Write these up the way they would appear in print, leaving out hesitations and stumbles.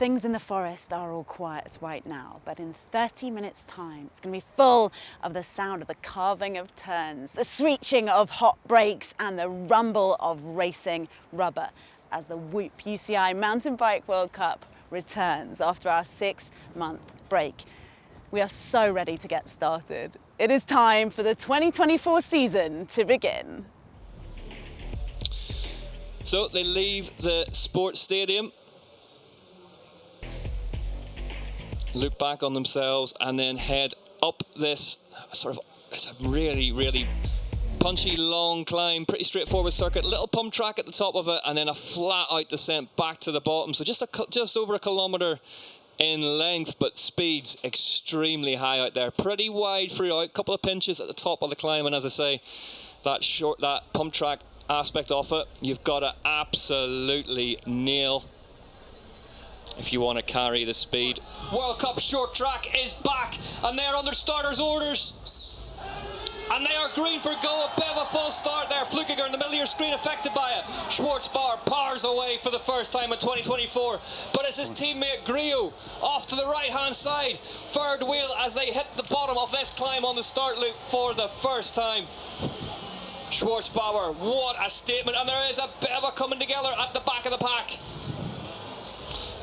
Things in the forest are all quiet right now, but in 30 minutes' time, it's going to be full of the sound of the carving of turns, the screeching of hot brakes, and the rumble of racing rubber as the Whoop UCI Mountain Bike World Cup returns after our 6-month break. We are so ready to get started. It is time for the 2024 season to begin. So they leave the sports stadium, look back on themselves, and then head up this it's a really punchy long climb, pretty straightforward circuit, little pump track at the top of it, and then a flat out descent back to the bottom. So just over a kilometre in length, but speeds extremely high out there. Pretty wide throughout, couple of pinches at the top of the climb, and as I say, that pump track aspect of it, you've got to absolutely nail if you want to carry the speed. World Cup short track is back, and they're under starters' orders. And they are green for go. A bit of a false start there. Flukiger in the middle of your screen affected by it. Schwarzbauer powers away for the first time in 2024. But it's his teammate Grillo off to the right-hand side. Third wheel as they hit the bottom of this climb on the start loop for the first time. Schwarzbauer, what a statement. And there is a bit of a coming together at the back of the pack.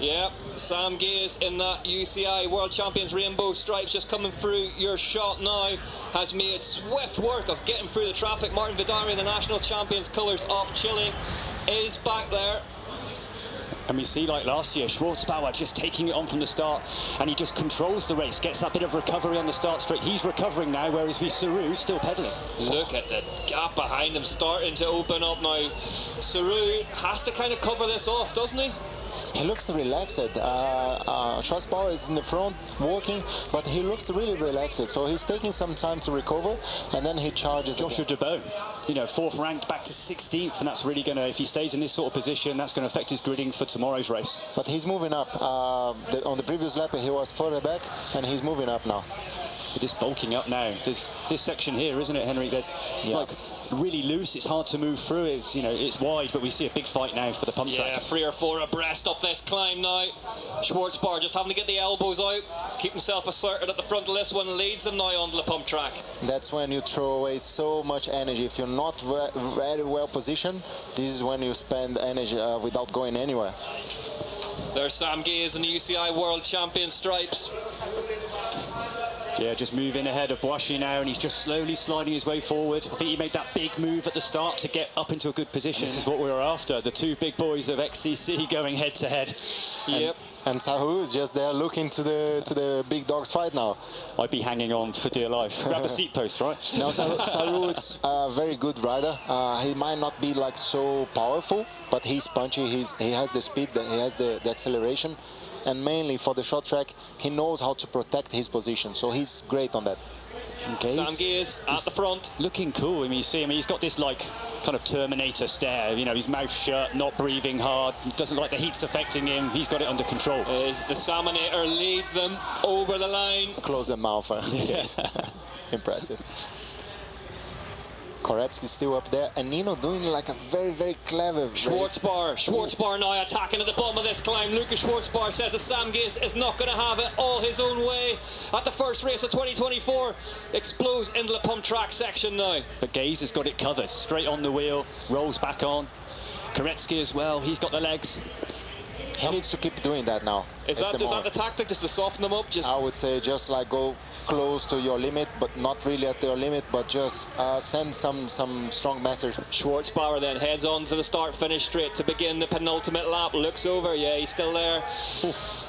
Yeah, Sam Gaze in that UCI World Champions rainbow stripes just coming through your shot now has made swift work of getting through the traffic. Martin Vidari in the national champions colours of Chile is back there. And we see, like last year, Schwarzbauer just taking it on from the start, and he just controls the race, gets that bit of recovery on the start straight. He's recovering now, whereas Saru still pedalling. Look at the gap behind him starting to open up now. Saru has to kind of cover this off, doesn't he? He looks relaxed. Schwarzbauer is in the front walking, but he looks really relaxed. So he's taking some time to recover, and then he charges. Joshua DeBow, fourth ranked back to 16th, and that's really going to, if he stays in this sort of position, that's going to affect his gridding for tomorrow's race. But he's moving up. On the previous lap, he was further back, and he's moving up now. Just bulking up now. There's this section here, isn't it, Henry? It's like really loose. It's hard to move through. It's it's wide, but we see a big fight now for the pump track. Yeah, 3 or 4 abreast up this climb now. Schwarzbauer just having to get the elbows out, keep himself asserted at the front of this one, leads them now onto the pump track. That's when you throw away so much energy. If you're not very well positioned, this is when you spend energy without going anywhere. There's Sam Gaze in the UCI World Champion stripes. Yeah, just moving ahead of Boashi now, and he's just slowly sliding his way forward. I think he made that big move at the start to get up into a good position. This is what we were after, the two big boys of XCC going head to head. Yep. And Saru is just there looking to the big dogs fight now. I'd be hanging on for dear life. Grab a seat post, right? No, Saru is a very good rider. He might not be like so powerful, but he's punchy. He has the speed, he has the acceleration. And mainly for the short track, he knows how to protect his position, so he's great on that. Sam Gaze at the front. Looking cool. I mean, you see him, he's got this like kind of Terminator stare, his mouth shut, not breathing hard, doesn't like the heat's affecting him, he's got it under control. As the Salmonator leads them over the line. Close the mouth. Yes. Impressive. Koretsky's still up there, and Nino doing like a very clever Schwarzbauer now attacking at the bottom of this climb. Lucas Schwarzbauer says that Sam Gaze is not going to have it all his own way at the first race of 2024. Explodes into the pump track section now. But Gaze has got it covered, straight on the wheel, rolls back on. Koretsky as well, he's got the legs. He needs to keep doing that now. Is that the tactic, just to soften them up? I would say just like go close to your limit, but not really at your limit, but just send some strong message. Schwarzbauer then heads on to the start-finish straight to begin the penultimate lap. Looks over, yeah, he's still there. Oof.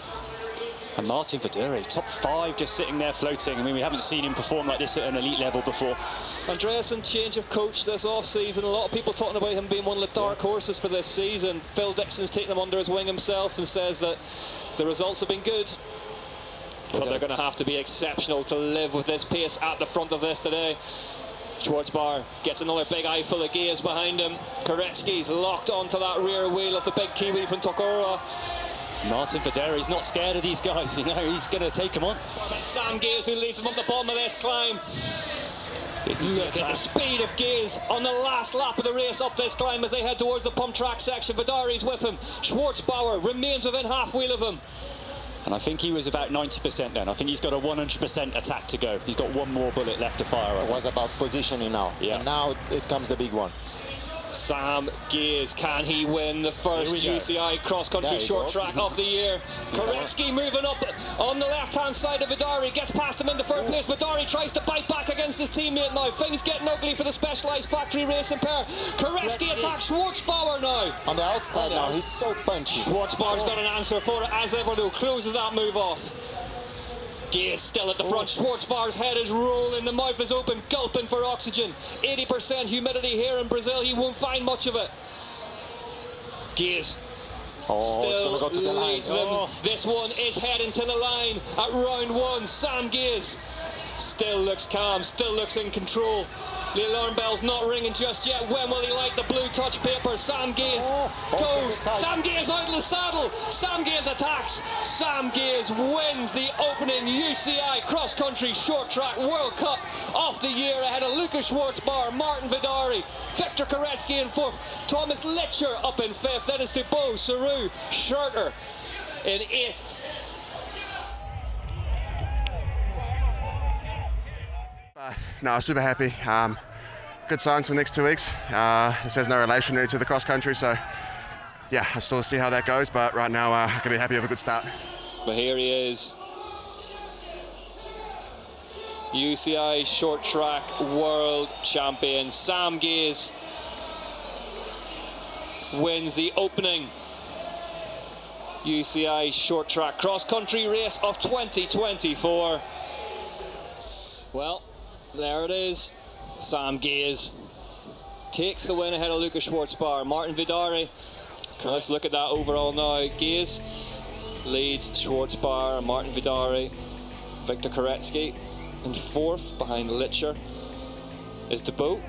And Martin Vidari, top 5, just sitting there floating. I mean, we haven't seen him perform like this at an elite level before. Andreasen, change of coach this off-season. A lot of people talking about him being one of the dark horses for this season. Phil Dixon's taken him under his wing himself and says that the results have been good. But they're going to have to be exceptional to live with this pace at the front of this today. Schwarzbauer gets another big eye full of Gaze behind him. Koretsky's locked onto that rear wheel of the big Kiwi from Tokoroa. Martin Vidari's not scared of these guys, he's going to take them on. Sam Gaze who leads them up the bottom of this climb. Look at the speed of Gies on the last lap of the race up this climb as they head towards the pump track section. Vidari's with him. Schwarzbauer remains within half wheel of him. And I think he was about 90% then. I think he's got a 100% attack to go. He's got one more bullet left to fire. It was about positioning now. Yeah. And now it comes the big one. Sam Gies, can he win the first UCI cross-country short track of the year? Koretsky moving up on the left-hand side of Vidari, gets past him in the third place. Vidari tries to bite back against his teammate now. Things getting ugly for the Specialized Factory Racing pair. Koretsky attacks Schwarzbauer now. On the outside now, he's so punchy. Schwarzbauer's got an answer for it, as ever do. Closes that move off. Gies still at the front. Schwarzbauer's head is rolling, the mouth is open, gulping for oxygen. 80% humidity here in Brazil, he won't find much of it. Gies still go to the line. leads them. This one is heading to the line at round one. Sam Gies still looks calm, still looks in control. The alarm bell's not ringing just yet. When will he light the blue touch paper? Sam Gies goes. Sam Gies out of the saddle. Sam Gies attacks. Sam Gies wins the opening UCI Cross-Country Short Track World Cup of the year ahead of Lucas Schwarzbauer, Martin Vidari, Victor Koretsky in fourth, Thomas Litcher up in fifth. Then it's Dubois, Saru, Schurter in eighth. No, super happy. Good signs for the next 2 weeks. This has no relation really to the cross country, so yeah, I'll still see how that goes. But right now, I can be happy with a good start. But here he is, UCI Short Track World Champion. Sam Gies wins the opening UCI Short Track Cross Country race of 2024. Well, there it is. Sam Gies takes the win ahead of Lucas Schwarzbauer. Martin Vidari, let's look at that overall now. Gies leads Schwarzbauer, Martin Vidari, Victor Koretsky in fourth. Behind Litcher is Dubois.